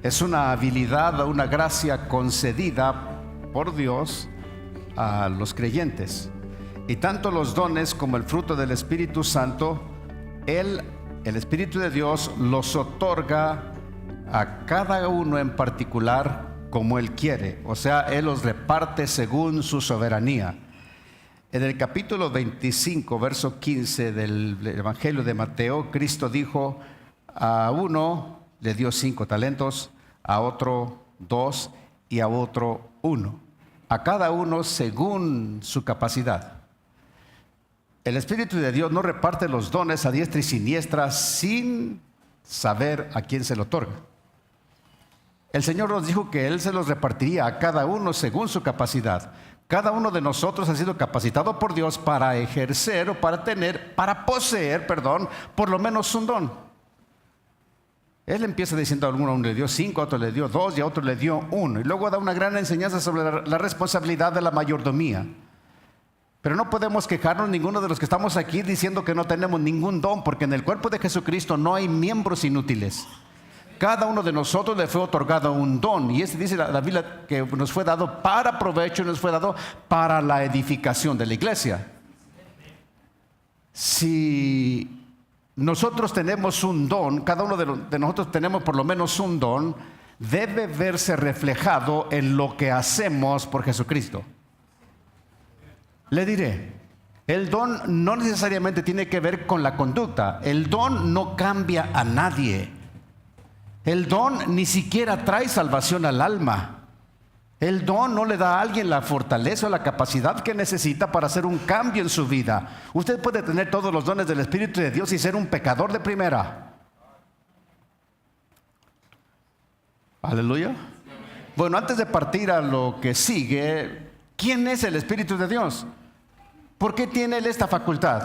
Es una habilidad, una gracia concedida por Dios a los creyentes. Y tanto los dones como el fruto del Espíritu Santo, el Espíritu de Dios los otorga a cada uno en particular como Él quiere. O sea, Él los reparte según su soberanía. En el capítulo 25, verso 15 del Evangelio de Mateo, Cristo dijo: a uno le dio 5 talentos, a otro 2 y a otro 1. A cada uno según su capacidad. El Espíritu de Dios no reparte los dones a diestra y siniestra sin saber a quién se lo otorga. El Señor nos dijo que Él se los repartiría a cada uno según su capacidad. Cada uno de nosotros ha sido capacitado por Dios para ejercer o para poseer, por lo menos un don. Él empieza diciendo: a uno le dio 5, a otro le dio 2 y a otro le dio 1. Y luego da una gran enseñanza sobre la responsabilidad de la mayordomía. Pero no podemos quejarnos ninguno de los que estamos aquí diciendo que no tenemos ningún don, porque en el cuerpo de Jesucristo no hay miembros inútiles. Cada uno de nosotros le fue otorgado un don, y este dice la Biblia que nos fue dado para provecho, nos fue dado para la edificación de la iglesia. Si nosotros tenemos un don, cada uno de nosotros tenemos por lo menos un don, debe verse reflejado en lo que hacemos por Jesucristo. Le diré, el don no necesariamente tiene que ver con la conducta. El don no cambia a nadie. El don ni siquiera trae salvación al alma. El don no le da a alguien la fortaleza o la capacidad que necesita para hacer un cambio en su vida. Usted puede tener todos los dones del Espíritu de Dios y ser un pecador de primera. Aleluya. Bueno, antes de partir a lo que sigue, ¿quién es el Espíritu de Dios? ¿Por qué tiene Él esta facultad?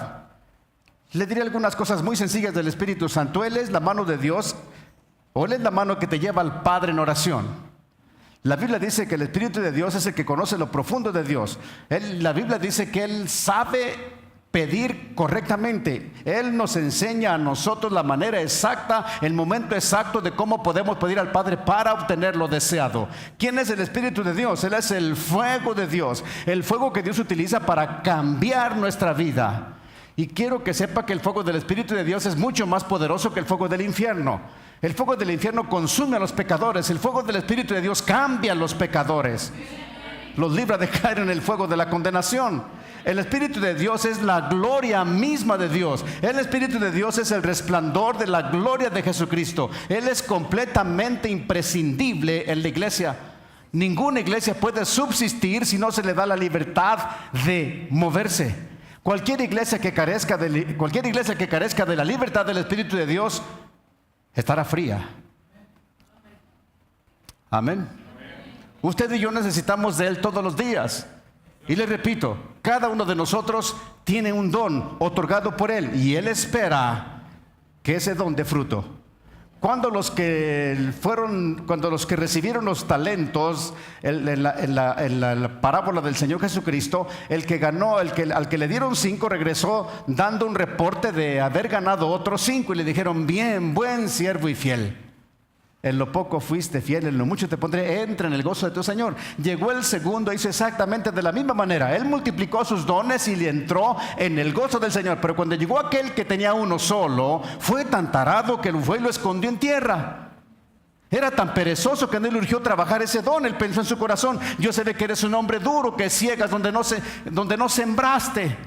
Le diré algunas cosas muy sencillas del Espíritu Santo. Él es la mano de Dios, o Él es la mano que te lleva al Padre en oración. La Biblia dice que el Espíritu de Dios es el que conoce lo profundo de Dios. La Biblia dice que Él sabe pedir correctamente. Él nos enseña a nosotros la manera exacta, el momento exacto de cómo podemos pedir al Padre para obtener lo deseado. ¿Quién es el Espíritu de Dios? Él es el fuego de Dios, el fuego que Dios utiliza para cambiar nuestra vida. Y quiero que sepa que el fuego del Espíritu de Dios es mucho más poderoso que el fuego del infierno. El fuego del infierno consume a los pecadores. El fuego del Espíritu de Dios cambia a los pecadores, los libra de caer en el fuego de la condenación. El Espíritu de Dios es la gloria misma de Dios. El Espíritu de Dios es el resplandor de la gloria de Jesucristo. Él es completamente imprescindible en la iglesia. Ninguna iglesia puede subsistir si no se le da la libertad de moverse. Cualquier iglesia que carezca de la libertad del Espíritu de Dios estará fría. Amén. Usted y yo necesitamos de Él todos los días. Y le repito, cada uno de nosotros tiene un don otorgado por Él, y Él espera que ese don dé fruto. Cuando los que recibieron los talentos en la parábola del Señor Jesucristo, el que ganó, al que le dieron 5, regresó dando un reporte de haber ganado otros 5, y le dijeron: bien, buen siervo y fiel. En lo poco fuiste fiel, en lo mucho te pondré, entra en el gozo de tu Señor. Llegó el segundo, hizo exactamente de la misma manera. Él multiplicó sus dones y le entró en el gozo del Señor. Pero cuando llegó aquel que tenía uno solo, fue tan tarado que fue y lo escondió en tierra. Era tan perezoso que no le urgió trabajar ese don. Él pensó en su corazón: yo sé que eres un hombre duro, que ciegas donde no sembraste.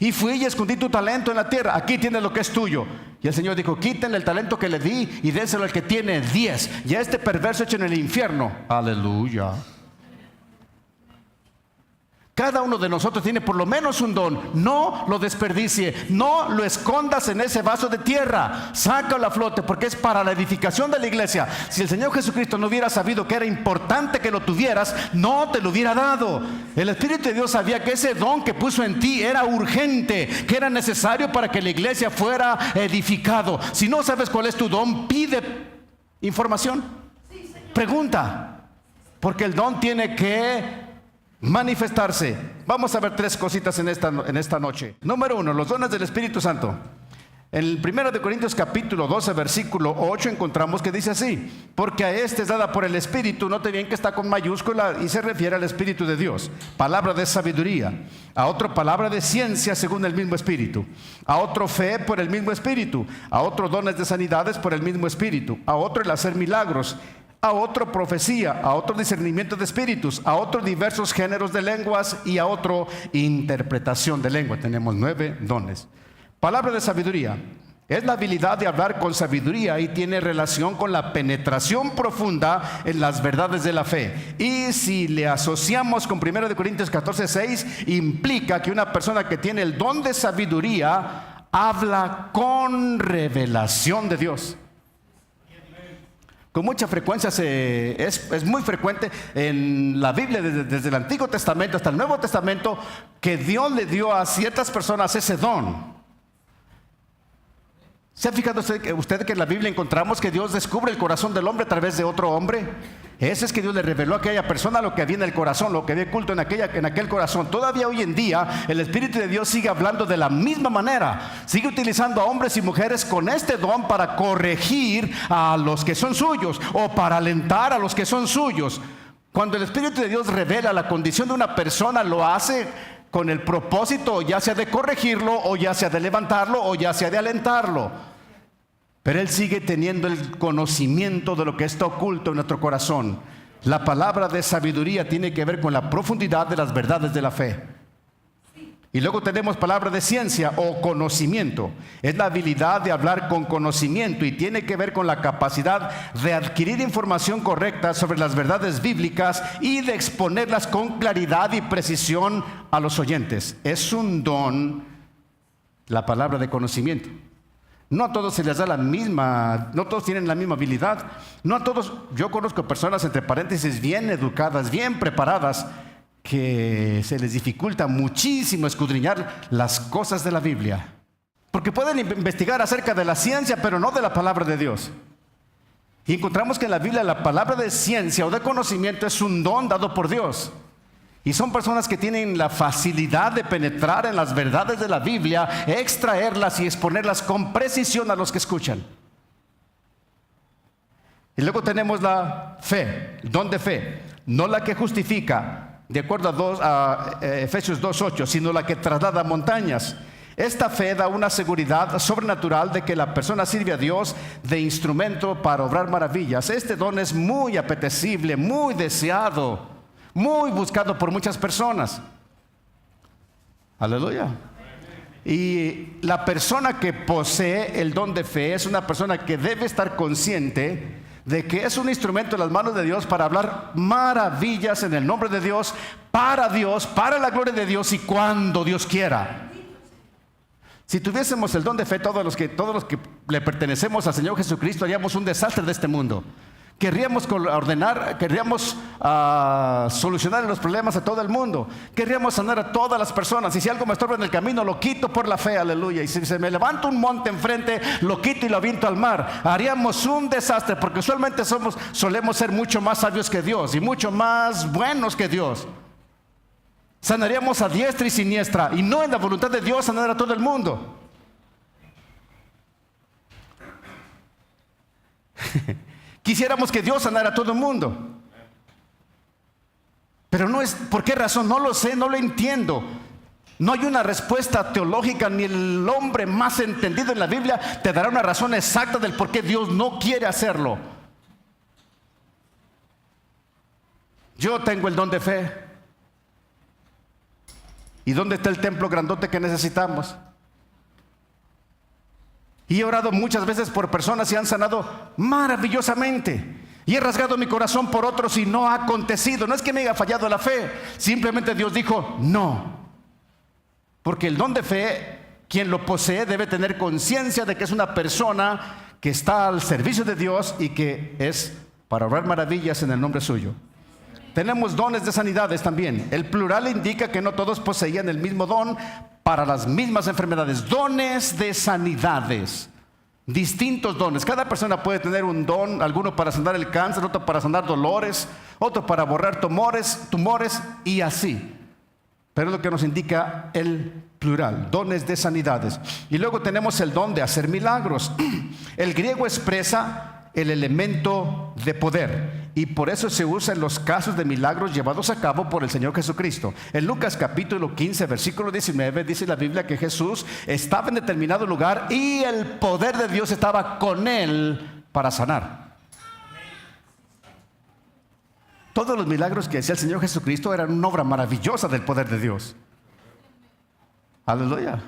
Y fui y escondí tu talento en la tierra. Aquí tienes lo que es tuyo. Y el Señor dijo: quítenle el talento que le di y déselo al que tiene 10. Y a este perverso echen en el infierno. Aleluya. Cada uno de nosotros tiene por lo menos un don. No lo desperdicie. No lo escondas en ese vaso de tierra. Sácalo a flote, porque es para la edificación de la iglesia. Si el Señor Jesucristo no hubiera sabido que era importante que lo tuvieras, no te lo hubiera dado. El Espíritu de Dios sabía que ese don que puso en ti era urgente, que era necesario para que la iglesia fuera edificado. Si no sabes cuál es tu don, pide información. Pregunta, porque el don tiene que manifestarse. Vamos a ver 3 cositas en esta noche. Número 1, los dones del Espíritu Santo. En el 1 de Corintios capítulo 12, versículo 8 encontramos que dice así: porque a este es dada por el Espíritu, note bien que está con mayúscula y se refiere al Espíritu de Dios, palabra de sabiduría; a otro palabra de ciencia según el mismo Espíritu; a otro fe por el mismo Espíritu; a otro dones de sanidades por el mismo Espíritu; a otro el hacer milagros; a otro profecía; a otro discernimiento de espíritus; a otro diversos géneros de lenguas; y a otro interpretación de lengua. Tenemos 9 dones. Palabra de sabiduría es la habilidad de hablar con sabiduría y tiene relación con la penetración profunda en las verdades de la fe. Y si le asociamos con 1 de Corintios 14:6, implica que una persona que tiene el don de sabiduría habla con revelación de Dios. Con mucha frecuencia es muy frecuente en la Biblia, desde el Antiguo Testamento hasta el Nuevo Testamento, que Dios le dio a ciertas personas ese don. ¿Se ha fijado usted que en la Biblia encontramos que Dios descubre el corazón del hombre a través de otro hombre? Ese es que Dios le reveló a aquella persona lo que había en el corazón, lo que había oculto en aquel corazón. Todavía hoy en día el Espíritu de Dios sigue hablando de la misma manera. Sigue utilizando a hombres y mujeres con este don para corregir a los que son suyos o para alentar a los que son suyos. Cuando el Espíritu de Dios revela la condición de una persona, lo hace con el propósito ya sea de corregirlo, o ya sea de levantarlo, o ya sea de alentarlo. Pero Él sigue teniendo el conocimiento de lo que está oculto en nuestro corazón. La palabra de sabiduría tiene que ver con la profundidad de las verdades de la fe. Y luego tenemos palabra de ciencia o conocimiento. Es la habilidad de hablar con conocimiento y tiene que ver con la capacidad de adquirir información correcta sobre las verdades bíblicas y de exponerlas con claridad y precisión a los oyentes. Es un don, la palabra de conocimiento. No a todos se les da la misma, no todos tienen la misma habilidad. No a todos, yo conozco personas, entre paréntesis, bien educadas, bien preparadas, que se les dificulta muchísimo escudriñar las cosas de la Biblia. Porque pueden investigar acerca de la ciencia, pero no de la palabra de Dios. Y encontramos que en la Biblia la palabra de ciencia o de conocimiento es un don dado por Dios. Y son personas que tienen la facilidad de penetrar en las verdades de la Biblia, extraerlas y exponerlas con precisión a los que escuchan. Y luego tenemos la fe, el don de fe, no la que justifica, de acuerdo a Efesios 2:8, sino la que traslada montañas. Esta fe da una seguridad sobrenatural de que la persona sirve a Dios de instrumento para obrar maravillas. Este don es muy apetecible, muy deseado, muy buscado por muchas personas. Aleluya. Y la persona que posee el don de fe es una persona que debe estar consciente de que es un instrumento en las manos de Dios para hablar maravillas en el nombre de Dios, para la gloria de Dios y cuando Dios quiera. Si tuviésemos el don de fe, todos los que le pertenecemos al Señor Jesucristo, haríamos un desastre de este mundo. Querríamos ordenar, querríamos solucionar los problemas de todo el mundo. Querríamos sanar a todas las personas. Y si algo me estorba en el camino, lo quito por la fe, aleluya. Y si se me levanta un monte enfrente, lo quito y lo aviento al mar. Haríamos un desastre, porque usualmente solemos ser mucho más sabios que Dios y mucho más buenos que Dios. Sanaríamos a diestra y siniestra, y no en la voluntad de Dios sanar a todo el mundo. Quisiéramos que Dios sanara a todo el mundo, pero no es. ¿Por qué razón? No lo sé, no lo entiendo. No hay una respuesta teológica, ni el hombre más entendido en la Biblia te dará una razón exacta del por qué Dios no quiere hacerlo. Yo tengo el don de fe. ¿Y dónde está el templo grandote que necesitamos? Y he orado muchas veces por personas y han sanado maravillosamente. Y he rasgado mi corazón por otros y no ha acontecido. No es que me haya fallado la fe, simplemente Dios dijo no. Porque el don de fe, quien lo posee debe tener conciencia de que es una persona que está al servicio de Dios y que es para obrar maravillas en el nombre suyo. Tenemos dones de sanidades también. El plural indica que no todos poseían el mismo don para las mismas enfermedades. Dones de sanidades, distintos dones. Cada persona puede tener un don, alguno para sanar el cáncer, otro para sanar dolores, otro para borrar tumores y así. pero es lo que nos indica el plural, dones de sanidades. Y luego tenemos el don de hacer milagros. El griego expresa el elemento de poder, y por eso se usa en los casos de milagros llevados a cabo por el Señor Jesucristo. En Lucas capítulo 15, versículo 19, dice la Biblia que Jesús estaba en determinado lugar y el poder de Dios estaba con él para sanar. Todos los milagros que hacía el Señor Jesucristo eran una obra maravillosa del poder de Dios. Aleluya.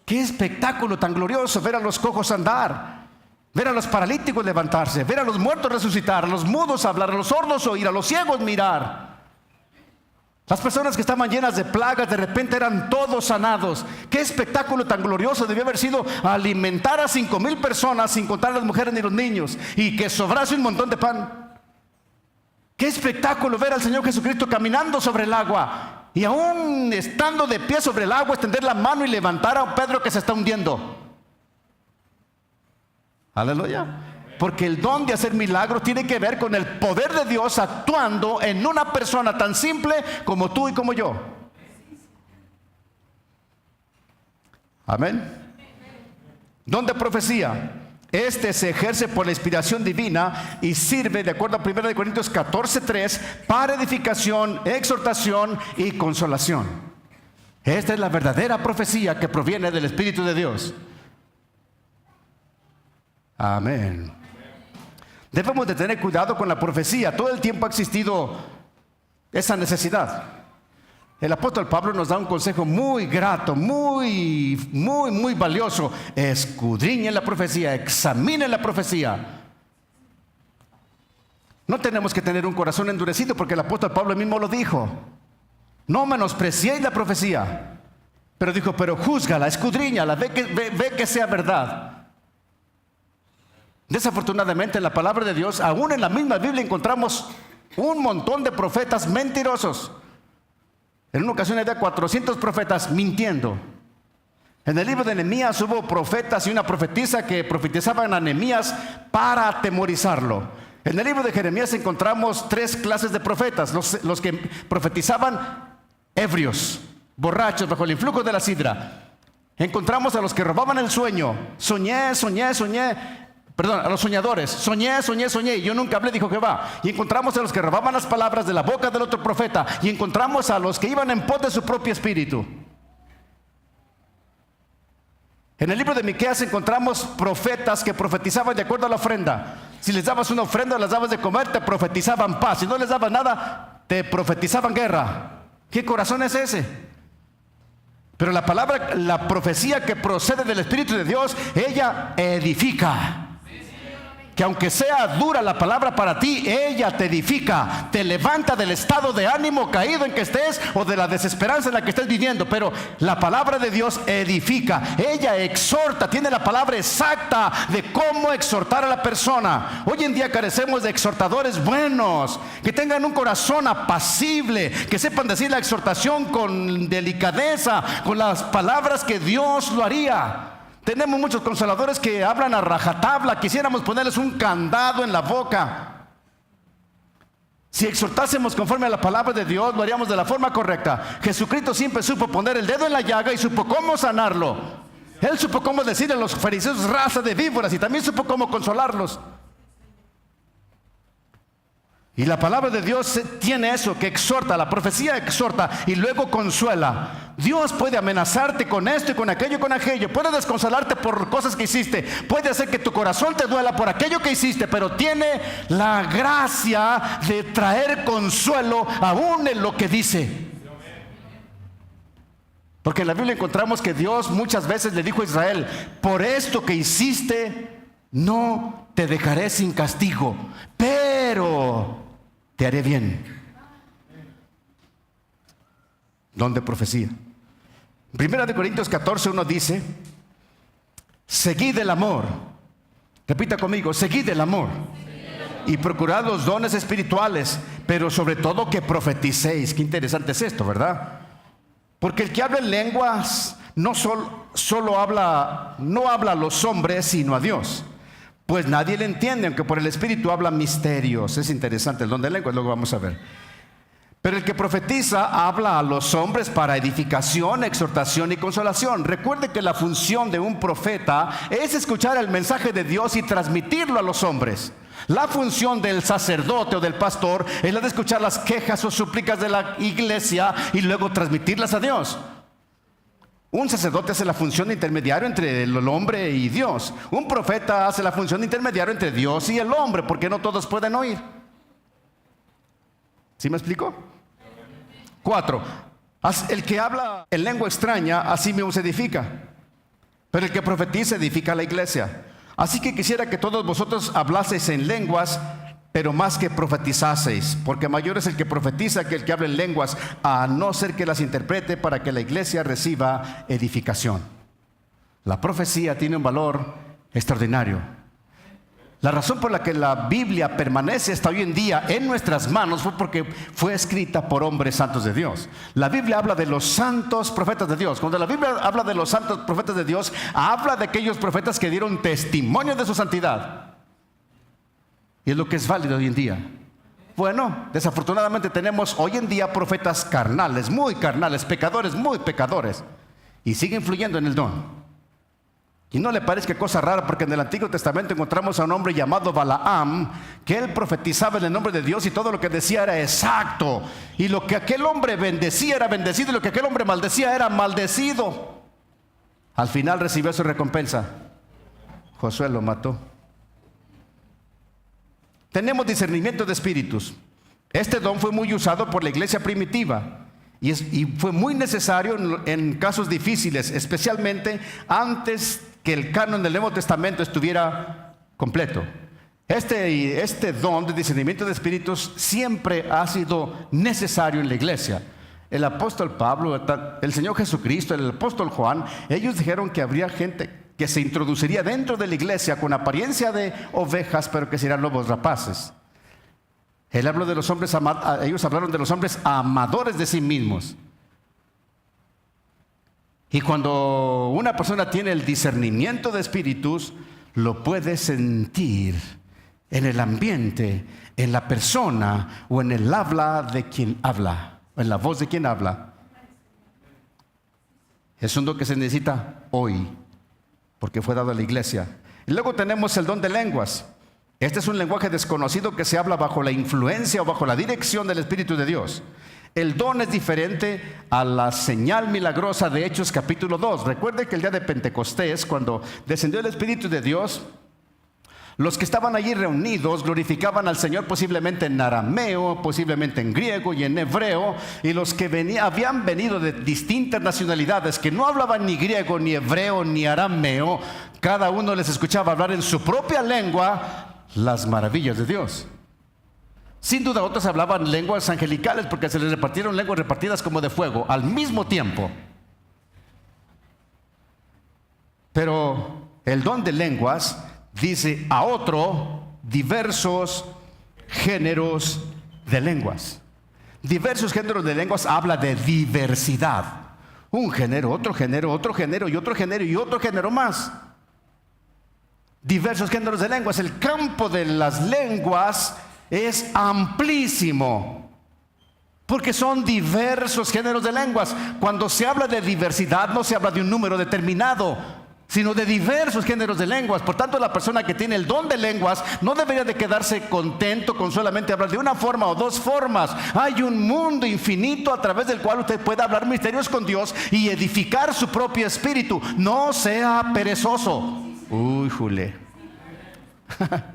Qué espectáculo tan glorioso ver a los cojos andar, ver a los paralíticos levantarse, ver a los muertos resucitar, a los mudos hablar, a los sordos oír, a los ciegos mirar. Las personas que estaban llenas de plagas de repente eran todos sanados. Qué espectáculo tan glorioso debió haber sido alimentar a 5,000 personas sin contar a las mujeres ni los niños, y que sobrase un montón de pan. Qué espectáculo ver al Señor Jesucristo caminando sobre el agua, y aún estando de pie sobre el agua, extender la mano y levantar a Pedro que se está hundiendo. Aleluya. Porque el don de hacer milagros tiene que ver con el poder de Dios actuando en una persona tan simple como tú y como yo. Amén. Don de profecía. Este se ejerce por la inspiración divina y sirve, de acuerdo a 1 Corintios 14:3, para edificación, exhortación y consolación. Esta es la verdadera profecía que proviene del Espíritu de Dios. Amén. Debemos de tener cuidado con la profecía. Todo el tiempo ha existido esa necesidad. El apóstol Pablo nos da un consejo muy grato, muy valioso. Escudriñen la profecía, examinen la profecía. No tenemos que tener un corazón endurecido, porque el apóstol Pablo mismo lo dijo. No menospreciéis la profecía, pero dijo, pero júzgala, escudriñala, ve que sea verdad. Desafortunadamente en la palabra de Dios, aún en la misma Biblia, encontramos un montón de profetas mentirosos. En una ocasión había 400 profetas mintiendo. En el libro de Nehemías hubo profetas y una profetisa que profetizaban a Nehemías para atemorizarlo. En el libro de Jeremías encontramos 3 clases de profetas: los que profetizaban ebrios, borrachos, bajo el influjo de la sidra. Encontramos a los que robaban el sueño. A los soñadores, soñé, y yo nunca hablé, dijo Jehová. Y encontramos a los que robaban las palabras de la boca del otro profeta. Y encontramos a los que iban en pos de su propio espíritu. En el libro de Miqueas encontramos profetas que profetizaban de acuerdo a la ofrenda. Si les dabas una ofrenda, les dabas de comer, te profetizaban paz. Si no les dabas nada, te profetizaban guerra. ¿Qué corazón es ese? Pero la profecía que procede del Espíritu de Dios, ella edifica. Que aunque sea dura la palabra para ti, ella te edifica, te levanta del estado de ánimo caído en que estés o de la desesperanza en la que estés viviendo. Pero la palabra de Dios edifica, ella exhorta, tiene la palabra exacta de cómo exhortar a la persona. Hoy en día carecemos de exhortadores buenos, que tengan un corazón apacible, que sepan decir la exhortación con delicadeza, con las palabras que Dios lo haría. Tenemos muchos consoladores que hablan a rajatabla. Quisiéramos ponerles un candado en la boca. Si exhortásemos conforme a la palabra de Dios, lo haríamos de la forma correcta. Jesucristo siempre supo poner el dedo en la llaga y supo cómo sanarlo. Él supo cómo decirle a los fariseos, raza de víboras, y también supo cómo consolarlos. Y la palabra de Dios tiene eso, que exhorta, la profecía exhorta y luego consuela. Dios puede amenazarte con esto y con aquello y con aquello. Puede desconsolarte por cosas que hiciste. Puede hacer que tu corazón te duela por aquello que hiciste, pero tiene la gracia de traer consuelo aún en lo que dice. Porque en la Biblia encontramos que Dios muchas veces le dijo a Israel: por esto que hiciste, no te dejaré sin castigo, pero te haré bien. Don de profecía. Primera de Corintios 14:1 dice: seguid el amor. Repita conmigo: seguid el amor. Y procurad los dones espirituales, pero sobre todo que profeticéis. Qué interesante es esto, ¿verdad? Porque el que habla en lenguas no habla a los hombres, sino a Dios. Pues nadie le entiende, aunque por el Espíritu habla misterios. Es interesante el don de lenguas, luego vamos a ver. Pero el que profetiza habla a los hombres para edificación, exhortación y consolación. Recuerde que la función de un profeta es escuchar el mensaje de Dios y transmitirlo a los hombres. La función del sacerdote o del pastor es la de escuchar las quejas o súplicas de la iglesia y luego transmitirlas a Dios. Un sacerdote hace la función de intermediario entre el hombre y Dios. Un profeta hace la función de intermediario entre Dios y el hombre, porque no todos pueden oír. ¿Sí me explico? 4. El que habla en lengua extraña, así mismo se edifica. Pero el que profetiza edifica a la iglesia. Así que quisiera que todos vosotros hablaseis en lenguas, pero más que profetizaseis, porque mayor es el que profetiza que el que habla en lenguas, a no ser que las interprete para que la iglesia reciba edificación. La profecía tiene un valor extraordinario. La razón por la que la Biblia permanece hasta hoy en día en nuestras manos fue porque fue escrita por hombres santos de Dios. La Biblia habla de los santos profetas de Dios. Cuando la Biblia habla de los santos profetas de Dios, habla de aquellos profetas que dieron testimonio de su santidad. Y es lo que es válido hoy en día. Bueno, desafortunadamente tenemos hoy en día profetas carnales, muy carnales, pecadores, muy pecadores, y sigue influyendo en el don. Y no le parezca cosa rara, porque en el Antiguo Testamento encontramos a un hombre llamado Balaam, que él profetizaba en el nombre de Dios y todo lo que decía era exacto. Y lo que aquel hombre bendecía era bendecido y lo que aquel hombre maldecía era maldecido. Al final recibió su recompensa. Josué lo mató. Tenemos discernimiento de espíritus. Este don fue muy usado por la iglesia primitiva. Y fue muy necesario en casos difíciles, especialmente antes que el canon del Nuevo Testamento estuviera completo. Este don de discernimiento de espíritus siempre ha sido necesario en la iglesia. El apóstol Pablo, el Señor Jesucristo, el apóstol Juan, ellos dijeron que habría gente que se introduciría dentro de la iglesia con apariencia de ovejas, pero que serían lobos rapaces. Él habló de los hombres, ellos hablaron de los hombres amadores de sí mismos. Y cuando una persona tiene el discernimiento de espíritus, lo puede sentir en el ambiente, en la persona o en el habla de quien habla, o en la voz de quien habla. Es un don que se necesita hoy, porque fue dado a la iglesia. Y luego tenemos el don de lenguas. Este es un lenguaje desconocido que se habla bajo la influencia o bajo la dirección del Espíritu de Dios. El don es diferente a la señal milagrosa de Hechos capítulo 2. Recuerde que el día de Pentecostés, cuando descendió el Espíritu de Dios, los que estaban allí reunidos glorificaban al Señor posiblemente en arameo, posiblemente en griego y en hebreo. Y los que habían venido de distintas nacionalidades, que no hablaban ni griego, ni hebreo, ni arameo, cada uno les escuchaba hablar en su propia lengua las maravillas de Dios. Sin duda otros hablaban lenguas angelicales, porque se les repartieron lenguas repartidas como de fuego al mismo tiempo. Pero el don de lenguas dice a otro diversos géneros de lenguas. Diversos géneros de lenguas habla de diversidad. Un género, otro género, otro género y otro género y otro género más. Diversos géneros de lenguas. El campo de las lenguas es amplísimo, porque son diversos géneros de lenguas. Cuando se habla de diversidad, no se habla de un número determinado, sino de diversos géneros de lenguas. Por tanto, la persona que tiene el don de lenguas no debería de quedarse contento con solamente hablar de una forma o dos formas. Hay un mundo infinito a través del cual usted puede hablar misterios con Dios y edificar su propio espíritu. No sea perezoso. Uy, Jule.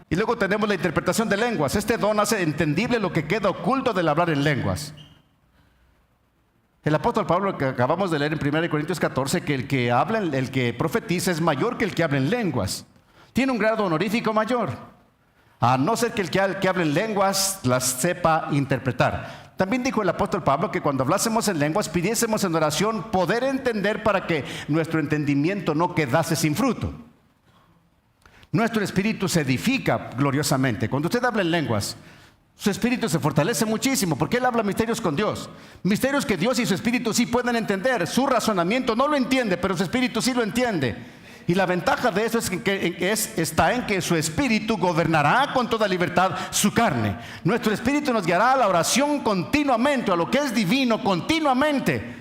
Y luego tenemos la interpretación de lenguas. Este don hace entendible lo que queda oculto del hablar en lenguas. El apóstol Pablo, que acabamos de leer en 1 Corintios 14, que el que profetiza es mayor que el que habla en lenguas. Tiene un grado honorífico mayor, a no ser que el que habla en lenguas las sepa interpretar. También dijo el apóstol Pablo que cuando hablásemos en lenguas, pidiésemos en oración poder entender, para que nuestro entendimiento no quedase sin fruto. Nuestro espíritu se edifica gloriosamente. Cuando usted habla en lenguas, su espíritu se fortalece muchísimo, porque él habla misterios con Dios. Misterios que Dios y su espíritu sí pueden entender. Su razonamiento no lo entiende, pero su espíritu sí lo entiende. Y la ventaja de eso está en que su espíritu gobernará con toda libertad su carne. Nuestro espíritu nos guiará a la oración continuamente, a lo que es divino continuamente.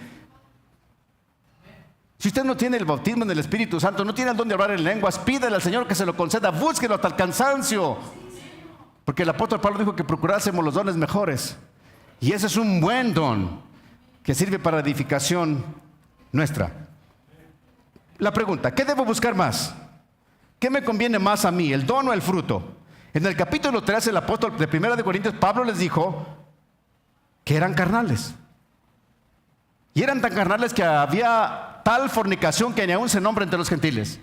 Si usted no tiene el bautismo en el Espíritu Santo, no tiene el don de hablar en lenguas, pídele al Señor que se lo conceda, búsquelo hasta el cansancio. Porque el apóstol Pablo dijo que procurásemos los dones mejores. Y ese es un buen don que sirve para edificación nuestra. La pregunta, ¿qué debo buscar más? ¿Qué me conviene más a mí, el don o el fruto? En el capítulo 13, el apóstol de 1 de Corintios, Pablo les dijo que eran carnales. Y eran tan carnales que había tal fornicación que ni aún se nombra entre los gentiles.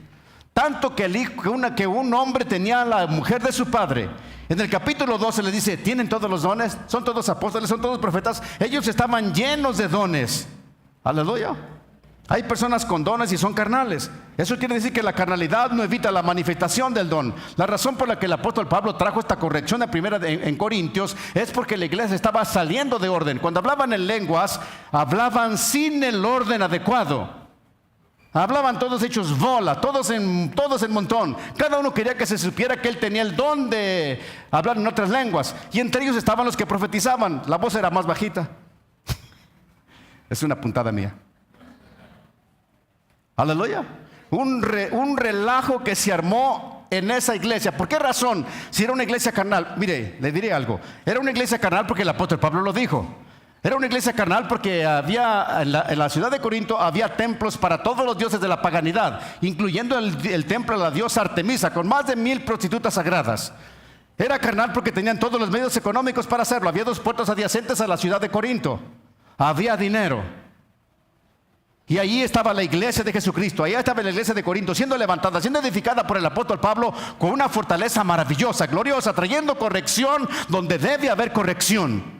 Tanto que un hombre tenía a la mujer de su padre. En el capítulo 12 le dice, ¿tienen todos los dones? ¿Son todos apóstoles? ¿Son todos profetas? Ellos estaban llenos de dones. Aleluya. Hay personas con dones y son carnales. Eso quiere decir que la carnalidad no evita la manifestación del don. La razón por la que el apóstol Pablo trajo esta corrección en Corintios es porque la iglesia estaba saliendo de orden. Cuando hablaban en lenguas, hablaban sin el orden adecuado. Hablaban todos hechos bola, todos en montón. Cada uno quería que se supiera que él tenía el don de hablar en otras lenguas. Y entre ellos estaban los que profetizaban. La voz era más bajita. Es una puntada mía. Aleluya. Un relajo que se armó en esa iglesia. ¿Por qué razón? Si era una iglesia carnal, mire, le diré algo. Era una iglesia carnal porque el apóstol Pablo lo dijo. Era una iglesia carnal porque había en la ciudad de Corinto había templos para todos los dioses de la paganidad, incluyendo el templo de la diosa Artemisa, con más de 1000 prostitutas sagradas. Era carnal porque tenían todos los medios económicos para hacerlo. Había 2 puertos adyacentes a la ciudad de Corinto. Había dinero. Y allí estaba la iglesia de Jesucristo, allá estaba la iglesia de Corinto, siendo levantada, siendo edificada por el apóstol Pablo con una fortaleza maravillosa, gloriosa, trayendo corrección donde debe haber corrección.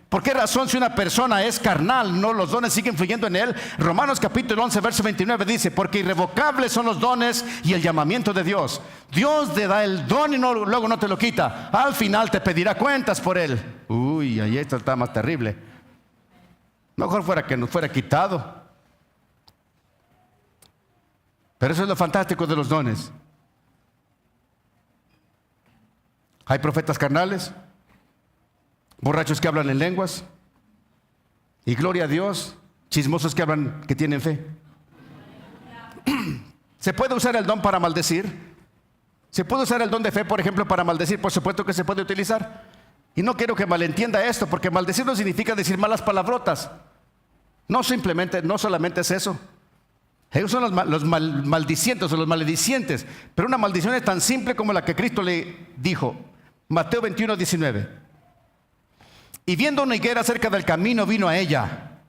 ¿Por qué razón si una persona es carnal, no los dones siguen fluyendo en él? Romanos capítulo 11, verso 29 dice, porque irrevocables son los dones y el llamamiento de Dios. Dios te da el don y luego no te lo quita. Al final te pedirá cuentas por él. Uy, ahí está más terrible. Mejor fuera que nos fuera quitado. Pero eso es lo fantástico de los dones. Hay profetas carnales, borrachos que hablan en lenguas, y gloria a Dios, chismosos que hablan, que tienen fe. ¿Se puede usar el don para maldecir? ¿Se puede usar el don de fe, por ejemplo, para maldecir? Por supuesto que se puede utilizar. Y no quiero que malentienda esto, porque maldecir no significa decir malas palabrotas. No solamente es eso. Ellos son los maldicientes o los maledicientes. Pero una maldición es tan simple como la que Cristo le dijo. Mateo 21, 19. Y viendo una higuera cerca del camino, vino a ella.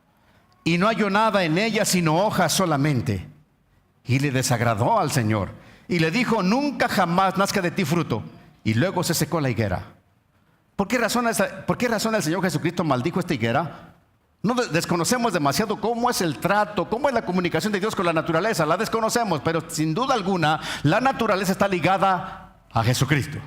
Y no halló nada en ella sino hojas solamente. Y le desagradó al Señor. Y le dijo, nunca jamás nazca de ti fruto. Y luego se secó la higuera. ¿Por qué razón el Señor Jesucristo maldijo esta higuera? No desconocemos demasiado cómo es el trato, cómo es la comunicación de Dios con la naturaleza. La desconocemos, pero sin duda alguna la naturaleza está ligada a Jesucristo.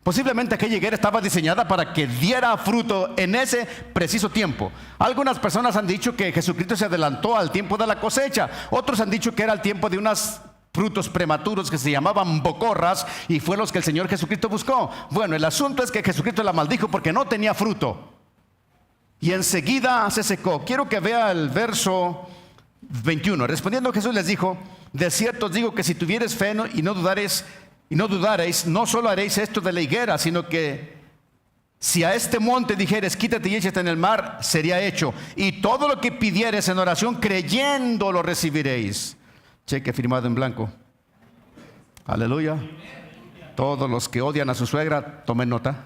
Posiblemente aquella higuera estaba diseñada para que diera fruto en ese preciso tiempo. Algunas personas han dicho que Jesucristo se adelantó al tiempo de la cosecha. Otros han dicho que era el tiempo de unos frutos prematuros que se llamaban bocorras, y fue los que el Señor Jesucristo buscó. Bueno, el asunto es que Jesucristo la maldijo porque no tenía fruto. Y enseguida se secó. Quiero que vea el verso 21. Respondiendo Jesús les dijo, de cierto os digo que si tuviereis fe y no dudareis, no solo haréis esto de la higuera, sino que si a este monte dijeres, quítate y échate en el mar, sería hecho. Y todo lo que pidieres en oración, creyendo lo recibiréis. Cheque firmado en blanco. Aleluya. Todos los que odian a su suegra, tomen nota.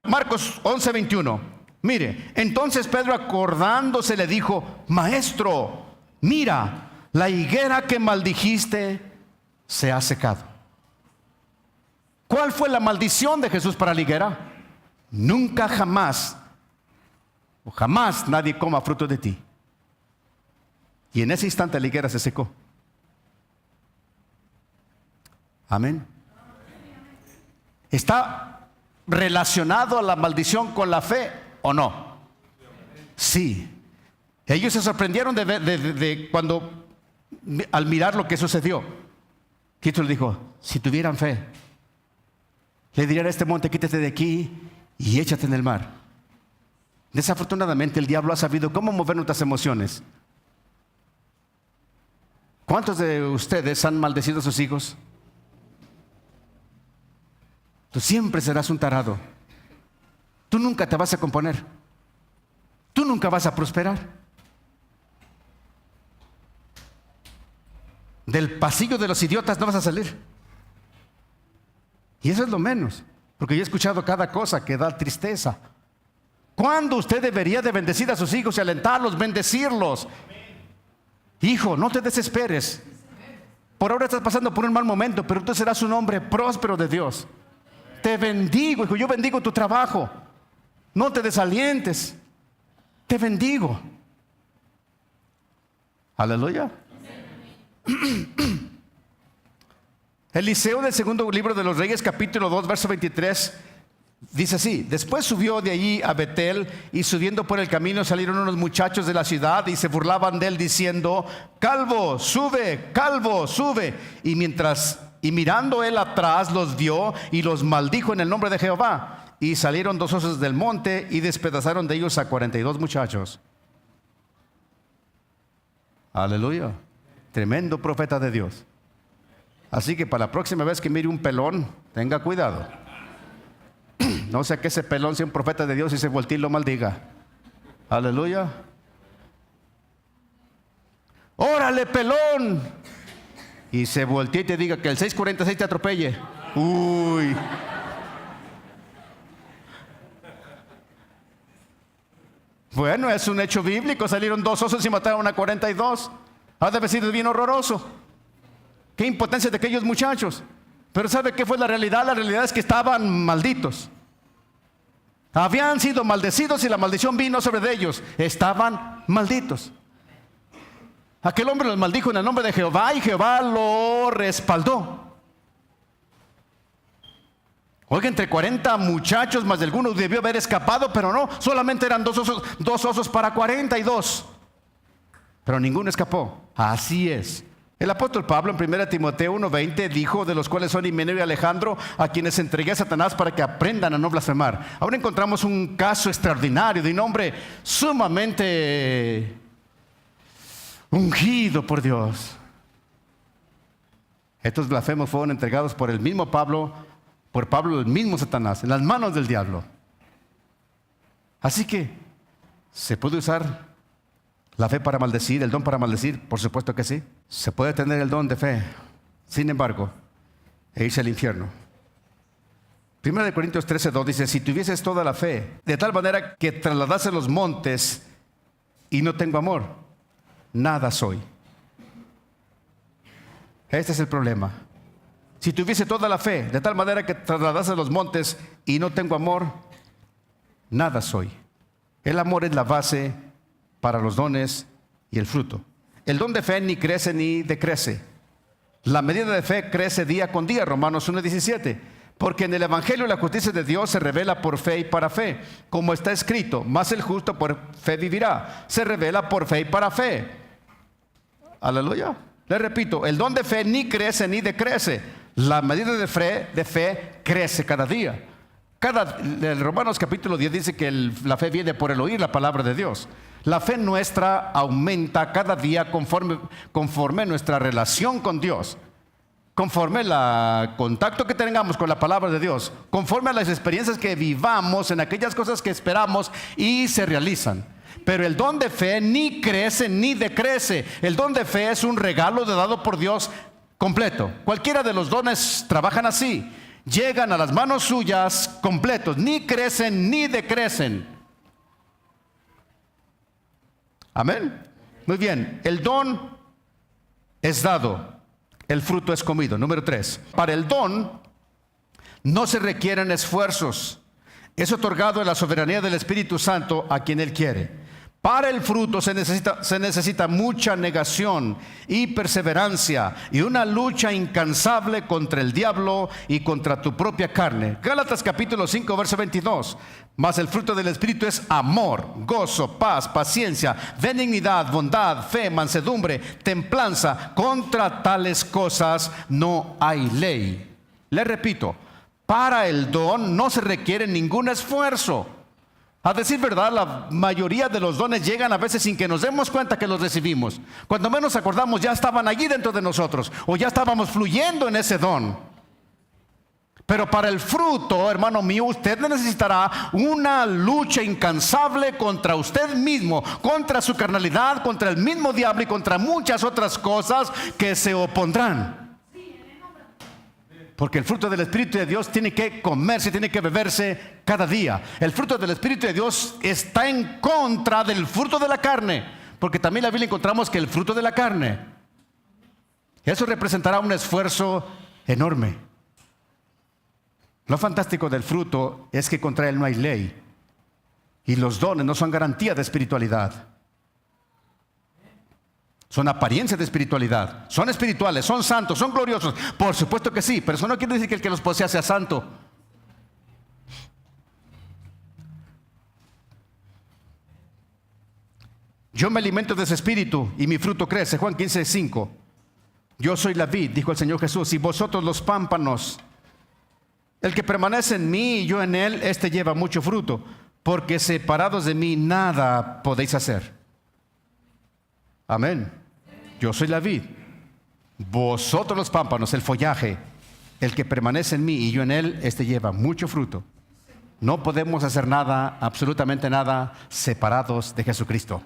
Marcos 11, 21. Mire, entonces Pedro acordándose le dijo, Maestro, mira, la higuera que maldijiste se ha secado. ¿Cuál fue la maldición de Jesús para la higuera? Nunca jamás, o jamás nadie coma fruto de ti. Y en ese instante la higuera se secó. Amén. ¿Está relacionado a la maldición con la fe o no? Sí. Ellos se sorprendieron de cuando, al mirar lo que sucedió. Cristo le dijo: si tuvieran fe, le dirían a este monte: quítate de aquí y échate en el mar. Desafortunadamente el diablo ha sabido cómo mover nuestras emociones. ¿Cuántos de ustedes han maldecido a sus hijos? Tú siempre serás un tarado. Tú nunca te vas a componer. Tú nunca vas a prosperar. Del pasillo de los idiotas no vas a salir. Y eso es lo menos, porque yo he escuchado cada cosa que da tristeza. ¿Cuándo usted debería de bendecir a sus hijos y alentarlos, bendecirlos? Hijo, no te desesperes. Por ahora estás pasando por un mal momento, pero tú serás un hombre próspero de Dios. Te bendigo, hijo. Yo bendigo tu trabajo. No te desalientes. Te bendigo. Aleluya. Eliseo, del segundo libro de los Reyes, capítulo 2, verso 23, dice así: después subió de allí a Betel, y subiendo por el camino salieron unos muchachos de la ciudad y se burlaban de él diciendo: calvo, sube, calvo, sube. Y mirando él atrás los vio y los maldijo en el nombre de Jehová. Y salieron 2 osos del monte y despedazaron de ellos a 42 muchachos. Aleluya. Tremendo profeta de Dios. Así que para la próxima vez que mire un pelón, tenga cuidado. No sea que ese pelón sea un profeta de Dios y se voltee y lo maldiga. Aleluya. ¡Órale, pelón! Y se voltee y te diga que el 646 te atropelle. Uy. Bueno, es un hecho bíblico. Salieron 2 osos y mataron a 42. Ha de haber sido bien horroroso. Qué impotencia de aquellos muchachos. Pero ¿sabe qué fue la realidad? La realidad es que estaban malditos. Habían sido maldecidos y la maldición vino sobre ellos. Estaban malditos. Aquel hombre los maldijo en el nombre de Jehová y Jehová lo respaldó. Oiga, entre 40 muchachos más de alguno debió haber escapado, pero no, solamente eran 2 osos para 42. Pero ninguno escapó. Así es. El apóstol Pablo en 1 Timoteo 1:20 dijo: de los cuales son Himeneo y Alejandro, a quienes entregué a Satanás para que aprendan a no blasfemar. Ahora encontramos un caso extraordinario de un hombre sumamente ungido por Dios. Estos blasfemos fueron entregados por el mismo Pablo, por Pablo el mismo Satanás, en las manos del diablo. Así que, ¿se puede usar la fe para maldecir, el don para maldecir? Por supuesto que sí. Se puede tener el don de fe, sin embargo, e irse al infierno. 1 Corintios 13:2 dice: si tuvieses toda la fe, de tal manera que trasladase los montes, y no tengo amor, nada soy. Este es el problema. Si tuviese toda la fe, de tal manera que trasladase los montes, y no tengo amor, nada soy. El amor es la base para los dones y el fruto. El don de fe ni crece ni decrece. La medida de fe crece día con día, Romanos 1:17. Porque en el evangelio la justicia de Dios se revela por fe y para fe, como está escrito: mas el justo por fe vivirá. Se revela por fe y para fe. Aleluya. Le repito, el don de fe ni crece ni decrece. La medida de fe crece cada día. El Romanos capítulo 10 dice que la fe viene por el oír la palabra de Dios. La fe nuestra aumenta cada día conforme nuestra relación con Dios, conforme el contacto que tengamos con la palabra de Dios, conforme a las experiencias que vivamos en aquellas cosas que esperamos y se realizan. Pero el don de fe ni crece ni decrece. El don de fe es un regalo dado por Dios completo. Cualquiera de los dones trabajan así. Llegan a las manos suyas completos, ni crecen ni decrecen. Amén. Muy bien, el don es dado, el fruto es comido. Número 3, para el don no se requieren esfuerzos. Es otorgado en la soberanía del Espíritu Santo a quien Él quiere. Para el fruto se necesita mucha negación y perseverancia y una lucha incansable contra el diablo y contra tu propia carne. Gálatas capítulo 5, verso 22. Mas el fruto del Espíritu es amor, gozo, paz, paciencia, benignidad, bondad, fe, mansedumbre, templanza. Contra tales cosas no hay ley. Le repito, para el don no se requiere ningún esfuerzo. A decir verdad, la mayoría de los dones llegan a veces sin que nos demos cuenta que los recibimos. Cuando menos acordamos, ya estaban allí dentro de nosotros, o ya estábamos fluyendo en ese don. Pero para el fruto, hermano mío, usted necesitará una lucha incansable contra usted mismo, contra su carnalidad, contra el mismo diablo y contra muchas otras cosas que se opondrán. Porque el fruto del Espíritu de Dios tiene que comerse, tiene que beberse cada día. El fruto del Espíritu de Dios está en contra del fruto de la carne. Porque también en la Biblia encontramos que el fruto de la carne, eso representará un esfuerzo enorme. Lo fantástico del fruto es que contra él no hay ley. Y los dones no son garantía de espiritualidad. Son apariencias de espiritualidad. Son espirituales, son santos, son gloriosos. Por supuesto que sí, pero eso no quiere decir que el que los posea sea santo. Yo me alimento de ese espíritu y mi fruto crece. Juan 15:5. Yo soy la vid, dijo el Señor Jesús, y vosotros los pámpanos. El que permanece en mí y yo en él, este lleva mucho fruto, porque separados de mí nada podéis hacer. Amén. Yo soy la vid, vosotros los pámpanos, el follaje. El que permanece en mí y yo en él, este lleva mucho fruto. No podemos hacer nada, absolutamente nada, separados de Jesucristo.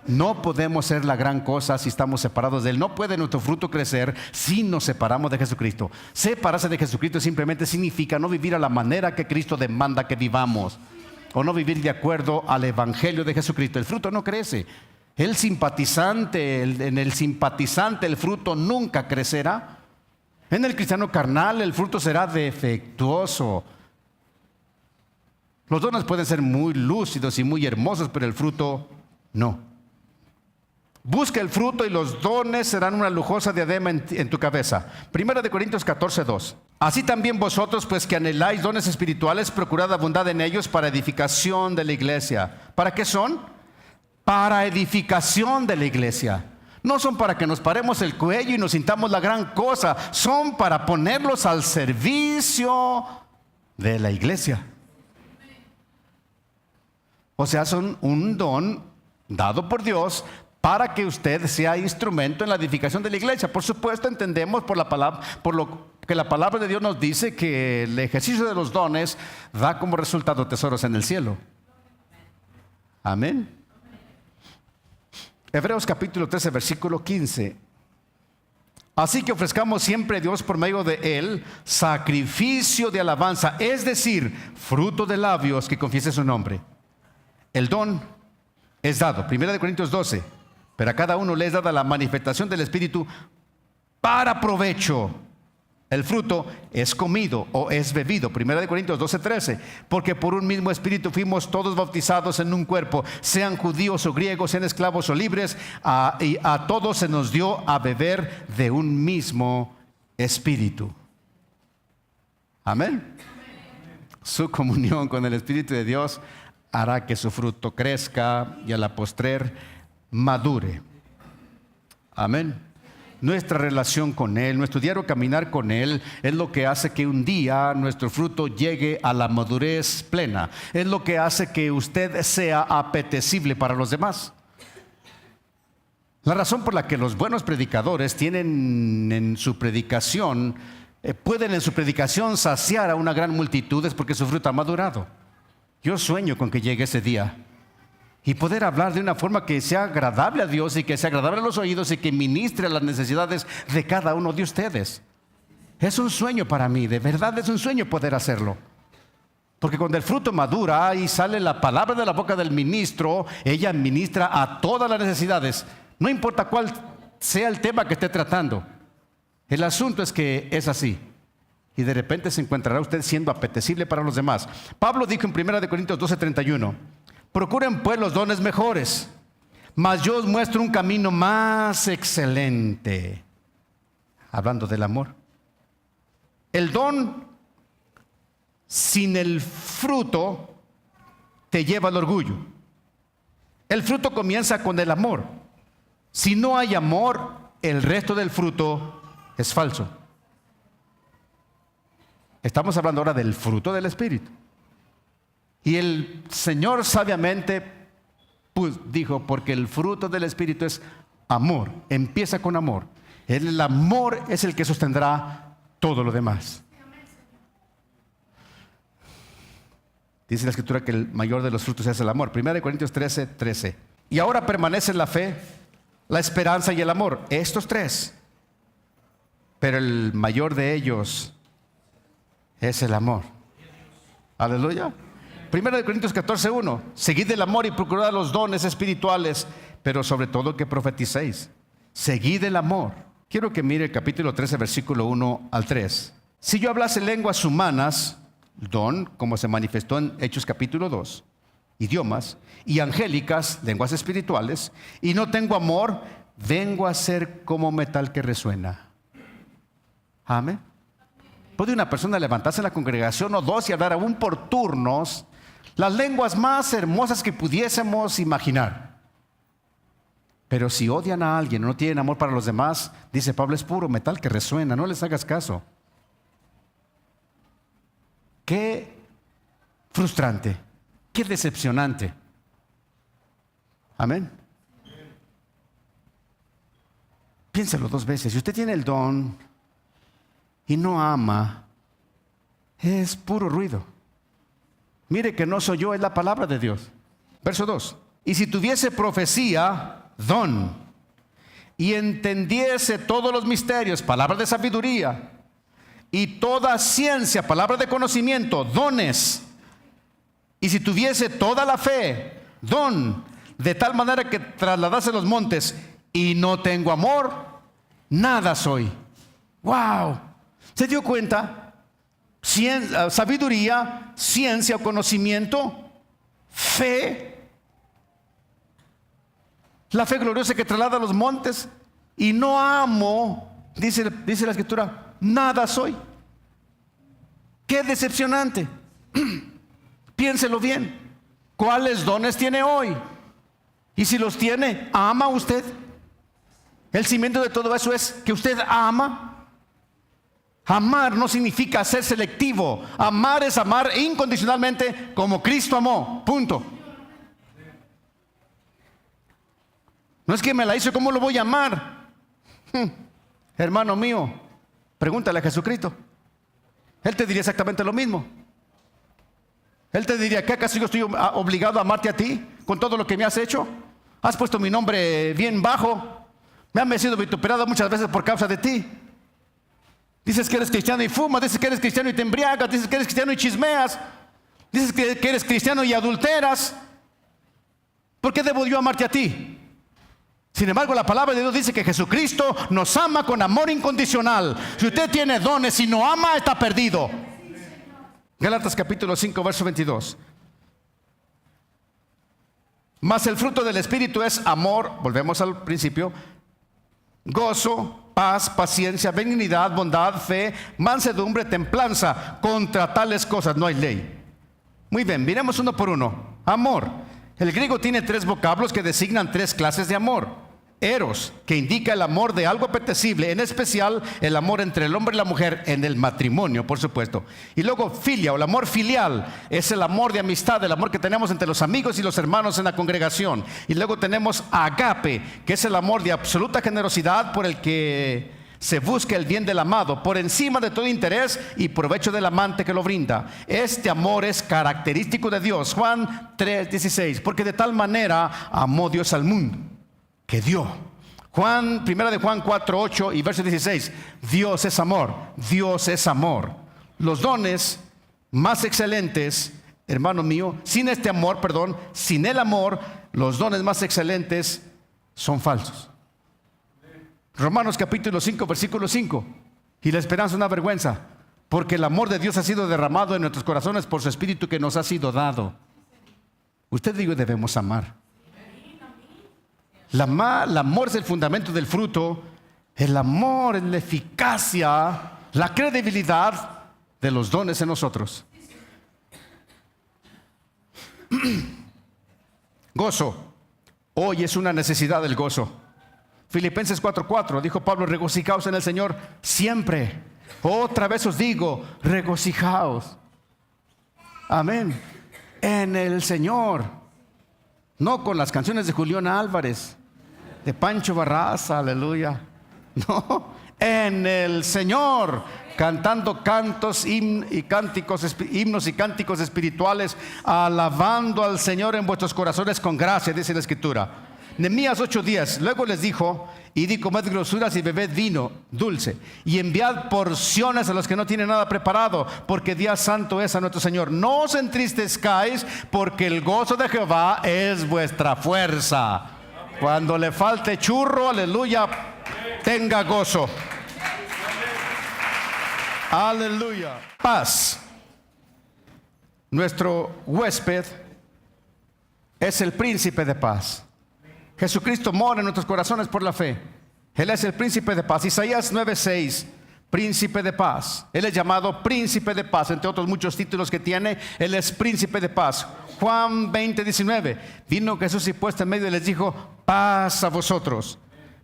No podemos ser la gran cosa si estamos separados de él. No puede nuestro fruto crecer si nos separamos de Jesucristo. Separarse de Jesucristo simplemente significa no vivir a la manera que Cristo demanda que vivamos, o no vivir de acuerdo al evangelio de Jesucristo. El fruto no crece. En el simpatizante el fruto nunca crecerá. En el cristiano carnal el fruto será defectuoso. Los dones pueden ser muy lúcidos y muy hermosos, pero el fruto no. Busca el fruto y los dones serán una lujosa diadema en tu cabeza. 1 Corintios 14:2. Así también vosotros, pues que anheláis dones espirituales, procurad abundar en ellos para edificación de la iglesia. ¿Para qué son? Para edificación de la iglesia. No son para que nos paremos el cuello y nos sintamos la gran cosa. Son para ponerlos al servicio de la iglesia. O sea, son un don dado por Dios para que usted sea instrumento en la edificación de la iglesia. Por supuesto, entendemos por lo que la palabra de Dios nos dice que el ejercicio de los dones da como resultado tesoros en el cielo. Amén. Hebreos capítulo 13, versículo 15. Así que ofrezcamos siempre a Dios por medio de él sacrificio de alabanza, es decir, fruto de labios que confiese su nombre. El don es dado, 1 Corintios 12, pero a cada uno le es dada la manifestación del Espíritu para provecho. El fruto es comido o es bebido. 1 Corintios 12:13. Porque por un mismo espíritu fuimos todos bautizados en un cuerpo, sean judíos o griegos, sean esclavos o libres, y a todos se nos dio a beber de un mismo espíritu. Amén. Su comunión con el Espíritu de Dios hará que su fruto crezca y a la postrer madure. Amén. Nuestra relación con Él, nuestro diario caminar con Él, es lo que hace que un día nuestro fruto llegue a la madurez plena. Es lo que hace que usted sea apetecible para los demás. La razón por la que los buenos predicadores tienen en su predicación, pueden en su predicación saciar a una gran multitud, es porque su fruto ha madurado. Yo sueño con que llegue ese día y poder hablar de una forma que sea agradable a Dios y que sea agradable a los oídos y que ministre a las necesidades de cada uno de ustedes. Es un sueño para mí, de verdad es un sueño poder hacerlo. Porque cuando el fruto madura y sale la palabra de la boca del ministro, ella ministra a todas las necesidades. No importa cuál sea el tema que esté tratando. El asunto es que es así. Y de repente se encontrará usted siendo apetecible para los demás. Pablo dijo en 1 Corintios 12:31. Procuren pues los dones mejores, mas yo os muestro un camino más excelente. Hablando del amor. El don sin el fruto te lleva al orgullo. El fruto comienza con el amor. Si no hay amor, el resto del fruto es falso. Estamos hablando ahora del fruto del Espíritu. Y el Señor sabiamente dijo, porque el fruto del Espíritu es amor. Empieza con amor. El amor es el que sostendrá todo lo demás. Dice la Escritura que el mayor de los frutos es el amor. 1 Corintios 13:13. Y ahora permanecen la fe, la esperanza y el amor. Estos tres. Pero el mayor de ellos es el amor. Aleluya. 1 Corintios 14:1. Seguid el amor y procurad los dones espirituales, pero sobre todo que profeticéis. Seguid el amor. Quiero que mire el capítulo 13, versículo 1 al 3. Si yo hablase lenguas humanas, don, como se manifestó en Hechos capítulo 2, idiomas, y angélicas, lenguas espirituales, y no tengo amor, vengo a ser como metal que resuena. Amén. ¿Puede una persona levantarse en la congregación o dos y hablar aún por turnos las lenguas más hermosas que pudiésemos imaginar? Pero si odian a alguien o no tienen amor para los demás, dice Pablo, es puro metal que resuena, no les hagas caso. Qué frustrante, qué decepcionante. Amén. Piénselo dos veces. Si usted tiene el don y no ama, es puro ruido. Mire que no soy yo, es la palabra de Dios. Verso 2. Y si tuviese profecía, don, y entendiese todos los misterios, palabra de sabiduría, y toda ciencia, palabra de conocimiento, dones, y si tuviese toda la fe, don, de tal manera que trasladase los montes, y no tengo amor, nada soy. ¡Wow! ¿Se dio cuenta? Sabiduría, ciencia, conocimiento, fe. La fe gloriosa que traslada los montes, y no amo, dice la Escritura, nada soy. Qué decepcionante. Piénselo bien. ¿Cuáles dones tiene hoy? Y si los tiene, ¿ama usted? El cimiento de todo eso es que usted ama. Amar no significa ser selectivo. Amar es amar incondicionalmente como Cristo amó. Punto. No es que me la hizo, ¿cómo lo voy a amar? Hermano mío, pregúntale a Jesucristo. Él te diría exactamente lo mismo. Él te diría, ¿qué acaso yo estoy obligado a amarte a ti con todo lo que me has hecho? Has puesto mi nombre bien bajo. Me han sido vituperado muchas veces por causa de ti. Dices que eres cristiano y fumas. Dices que eres cristiano y te embriagas. Dices que eres cristiano y chismeas. Dices que eres cristiano y adulteras. ¿Por qué debo yo amarte a ti? Sin embargo, la palabra de Dios dice que Jesucristo nos ama con amor incondicional. Si usted tiene dones y no ama, está perdido. Gálatas capítulo 5, verso 22. Mas el fruto del Espíritu es amor, volvemos al principio, gozo, paz, paciencia, benignidad, bondad, fe, mansedumbre, templanza. Contra tales cosas no hay ley. Muy bien, miremos uno por uno. Amor. El griego tiene tres vocablos que designan tres clases de amor. Eros, que indica el amor de algo apetecible, en especial el amor entre el hombre y la mujer en el matrimonio, por supuesto. Y luego filia, o el amor filial, es el amor de amistad, el amor que tenemos entre los amigos y los hermanos en la congregación. Y luego tenemos agape, que es el amor de absoluta generosidad por el que se busca el bien del amado, por encima de todo interés y provecho del amante que lo brinda. Este amor es característico de Dios. Juan 3:16, porque de tal manera amó Dios al mundo, que dio. Primera de Juan 4:8 y verso 16. Dios es amor, Dios es amor. Los dones más excelentes, hermano mío, sin el amor, los dones más excelentes son falsos. Romanos capítulo 5, versículo 5. Y la esperanza es una vergüenza, porque el amor de Dios ha sido derramado en nuestros corazones por su Espíritu que nos ha sido dado. Usted y yo debemos amar. El amor es el fundamento del fruto. El amor es la eficacia, la credibilidad de los dones en nosotros. Gozo. Hoy es una necesidad el gozo. Filipenses 4:4 dijo Pablo: regocijaos en el Señor siempre. Otra vez os digo, regocijaos. Amén. En el Señor. No con las canciones de Julián Álvarez, de Pancho Barraza, aleluya. No, en el Señor, cantando cantos himnos y cánticos espirituales, alabando al Señor en vuestros corazones con gracia, dice la Escritura. Nehemías 8:10, luego les dijo: id y comed grosuras y bebed vino dulce, y enviad porciones a los que no tienen nada preparado, porque día santo es a nuestro Señor. No os entristezcáis, porque el gozo de Jehová es vuestra fuerza. Cuando le falte churro, aleluya, tenga gozo. Aleluya. Paz. Nuestro huésped es el príncipe de paz. Jesucristo mora en nuestros corazones por la fe. Él es el príncipe de paz. Isaías 9:6, príncipe de paz. Él es llamado príncipe de paz, entre otros muchos títulos que tiene. Él es príncipe de paz. Juan 20:19, vino Jesús y puesto en medio y les dijo: paz a vosotros.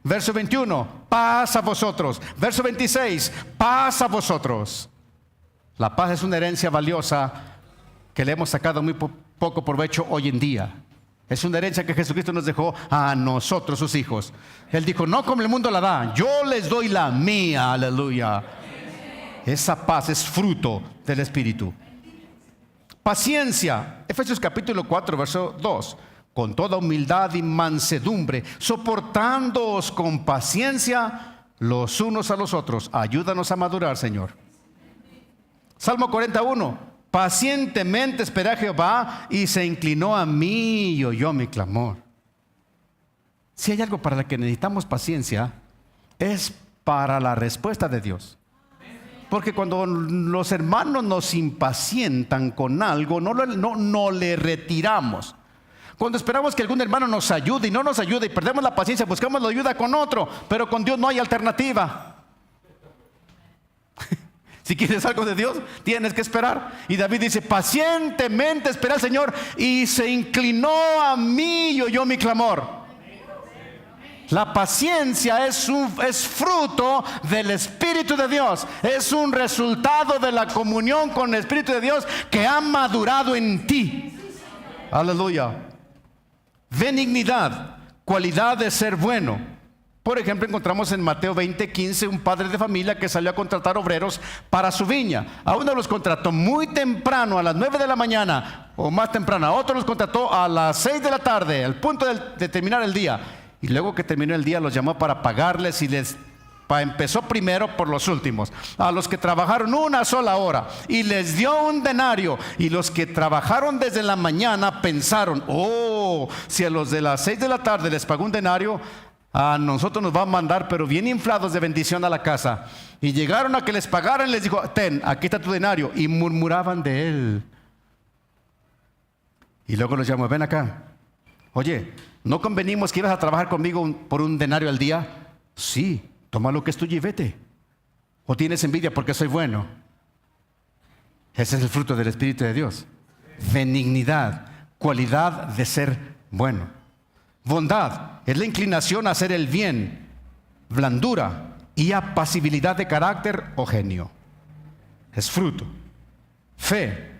Verso 21, paz a vosotros. Verso 26, paz a vosotros. La paz es una herencia valiosa que le hemos sacado muy poco provecho hoy en día. Es una herencia que Jesucristo nos dejó a nosotros, sus hijos. Él dijo: no como el mundo la da, yo les doy la mía, aleluya. Esa paz es fruto del Espíritu. Paciencia, Efesios capítulo 4, verso 2. Con toda humildad y mansedumbre, soportándoos con paciencia los unos a los otros. Ayúdanos a madurar, Señor. Salmo 41. Pacientemente esperé a Jehová y se inclinó a mí y oyó mi clamor. Si hay algo para lo que necesitamos paciencia, es para la respuesta de Dios. Porque cuando los hermanos nos impacientan con algo, no le retiramos. Cuando esperamos que algún hermano nos ayude y no nos ayuda y perdemos la paciencia, buscamos la ayuda con otro, pero con Dios no hay alternativa. Si quieres algo de Dios, tienes que esperar. Y David dice: pacientemente esperé al Señor y se inclinó a mí y oyó mi clamor. La paciencia es fruto del Espíritu de Dios. Es un resultado de la comunión con el Espíritu de Dios que ha madurado en ti. Aleluya. Benignidad, cualidad de ser bueno. Por ejemplo, encontramos en Mateo 20:15 un padre de familia que salió a contratar obreros para su viña. A uno los contrató muy temprano, a las 9 de la mañana o más temprano. A otro los contrató a las 6 de la tarde, al punto de terminar el día. Y luego que terminó el día los llamó para pagarles y empezó primero por los últimos, a los que trabajaron una sola hora, y les dio un denario. Y los que trabajaron desde la mañana pensaron: oh, si a los de las 6 de la tarde les pagó un denario, a nosotros nos va a mandar pero bien inflados de bendición a la casa. Y llegaron a que les pagaran y les dijo: ten, aquí está tu denario. Y murmuraban de él. Y luego los llamó: ven acá. Oye, ¿no convenimos que ibas a trabajar conmigo por un denario al día? Sí. Toma lo que es tuyo y vete. ¿O tienes envidia porque soy bueno? Ese es el fruto del Espíritu de Dios. Benignidad, cualidad de ser bueno. Bondad es la inclinación a hacer el bien. Blandura y apacibilidad de carácter o genio. Es fruto. Fe,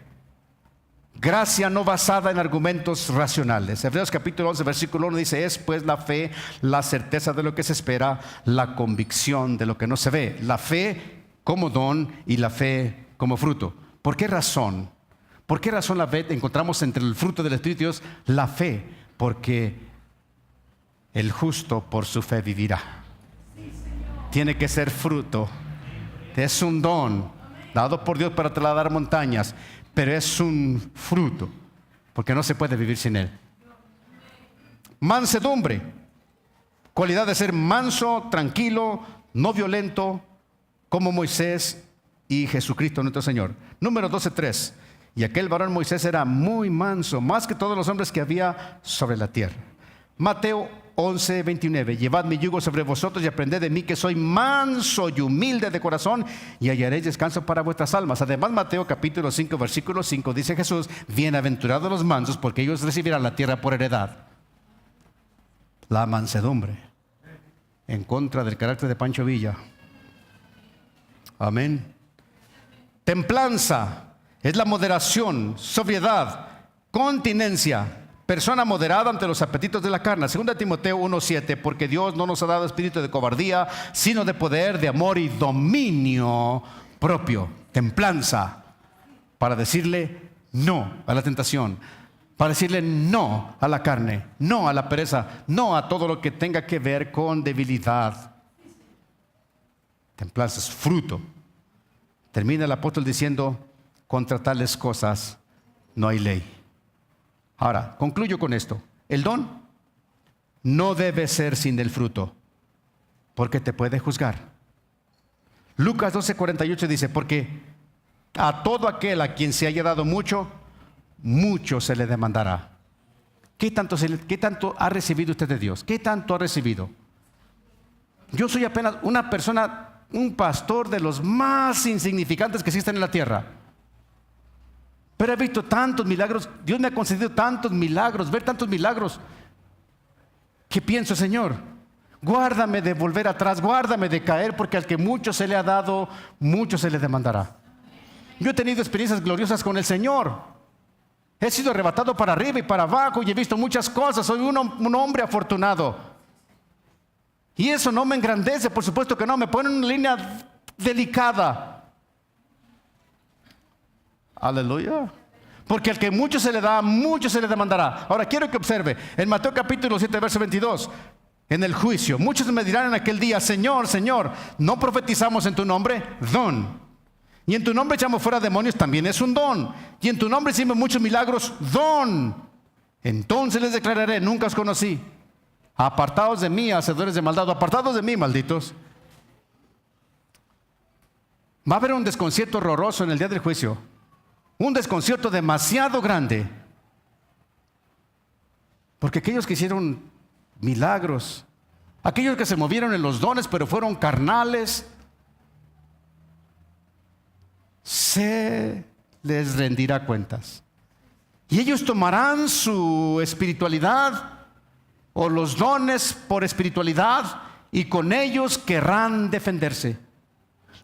gracia no basada en argumentos racionales. Hebreos capítulo 11 versículo 1 dice: es pues la fe, la certeza de lo que se espera, la convicción de lo que no se ve. La fe como don y la fe como fruto. ¿Por qué razón? ¿Por qué razón la fe encontramos entre el fruto del Espíritu de Dios? La fe, porque el justo por su fe vivirá. Tiene que ser fruto. Es un don dado por Dios para trasladar montañas, pero es un fruto, porque no se puede vivir sin él. Mansedumbre, cualidad de ser manso, tranquilo, no violento, como Moisés y Jesucristo nuestro Señor. Número 12:3. Y aquel varón Moisés era muy manso, más que todos los hombres que había sobre la tierra. Mateo 11:29. Llevad mi yugo sobre vosotros y aprended de mí, que soy manso y humilde de corazón, y hallaréis descanso para vuestras almas. Además, Mateo capítulo 5, versículo 5, dice Jesús: bienaventurados los mansos, porque ellos recibirán la tierra por heredad. La mansedumbre, en contra del carácter de Pancho Villa. Amén. Templanza es la moderación, sobriedad, continencia. Persona moderada ante los apetitos de la carne. 2 Timoteo 1:7. Porque Dios no nos ha dado espíritu de cobardía, sino de poder, de amor y dominio propio. Templanza, para decirle no a la tentación, para decirle no a la carne, no a la pereza, no a todo lo que tenga que ver con debilidad. Templanza es fruto. Termina el apóstol diciendo: contra tales cosas no hay ley. Ahora, concluyo con esto. El don no debe ser sin el fruto, porque te puede juzgar. Lucas 12:48 dice: porque a todo aquel a quien se haya dado mucho, mucho se le demandará. ¿Qué tanto ha recibido usted de Dios? ¿Qué tanto ha recibido? Yo soy apenas una persona, un pastor de los más insignificantes que existen en la tierra. Pero he visto tantos milagros, Dios me ha concedido tantos milagros, ver tantos milagros, que pienso: Señor, guárdame de volver atrás, guárdame de caer, porque al que mucho se le ha dado, mucho se le demandará. Yo he tenido experiencias gloriosas con el Señor. He sido arrebatado para arriba y para abajo y he visto muchas cosas. Soy un hombre afortunado. Y eso no me engrandece, por supuesto que no, me pone en una línea delicada. Aleluya. Porque al que mucho se le da, mucho se le demandará. Ahora quiero que observe, en Mateo capítulo 7, verso 22, en el juicio, muchos me dirán en aquel día: Señor, Señor, ¿no profetizamos en tu nombre? Don. Y en tu nombre echamos fuera demonios, también es un don. Y en tu nombre hicimos muchos milagros, don. Entonces les declararé: nunca os conocí. Apartados de mí, hacedores de maldad. Apartados de mí, malditos. Va a haber un desconcierto horroroso en el día del juicio. Un desconcierto demasiado grande. Porque aquellos que hicieron milagros, aquellos que se movieron en los dones pero fueron carnales, se les rendirá cuentas. Y ellos tomarán su espiritualidad o los dones por espiritualidad y con ellos querrán defenderse.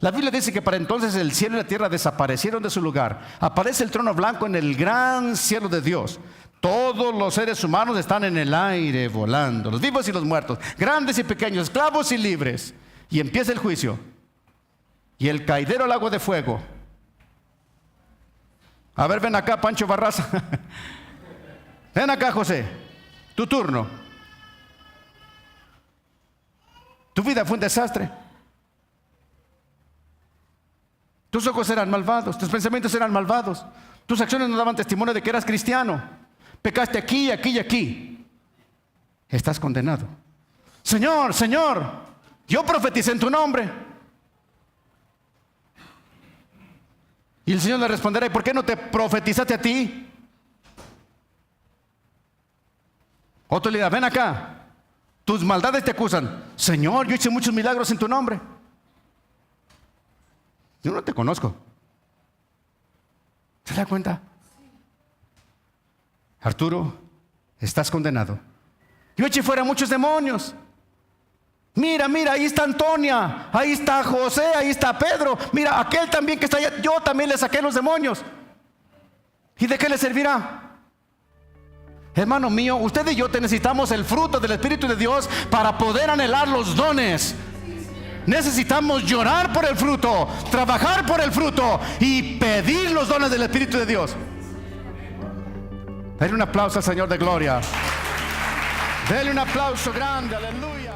La Biblia dice que para entonces el cielo y la tierra desaparecieron de su lugar. Aparece el trono blanco en el gran cielo de Dios. Todos los seres humanos están en el aire volando, los vivos y los muertos, grandes y pequeños, esclavos y libres. Y empieza el juicio. Y el caidero al agua de fuego. A ver, ven acá, Pancho Barraza. Ven acá, José. Tu turno. Tu vida fue un desastre. Tus ojos eran malvados, tus pensamientos eran malvados, tus acciones no daban testimonio de que eras cristiano. Pecaste aquí, aquí y aquí. Estás condenado. Señor, Señor, yo profeticé en tu nombre. Y el Señor le responderá: ¿y por qué no te profetizaste a ti? Otro le dirá: ven acá, tus maldades te acusan. Señor, yo hice muchos milagros en tu nombre. Yo no te conozco. ¿Se da cuenta? Arturo, estás condenado. Yo eché fuera muchos demonios. Mira, mira, ahí está Antonia, ahí está José, ahí está Pedro. Mira, aquel también que está allá, yo también le saqué los demonios. ¿Y de qué le servirá? Hermano mío, usted y yo necesitamos el fruto del Espíritu de Dios para poder anhelar los dones. Necesitamos llorar por el fruto, trabajar por el fruto y pedir los dones del Espíritu de Dios. Denle un aplauso al Señor de gloria. Denle un aplauso grande, aleluya.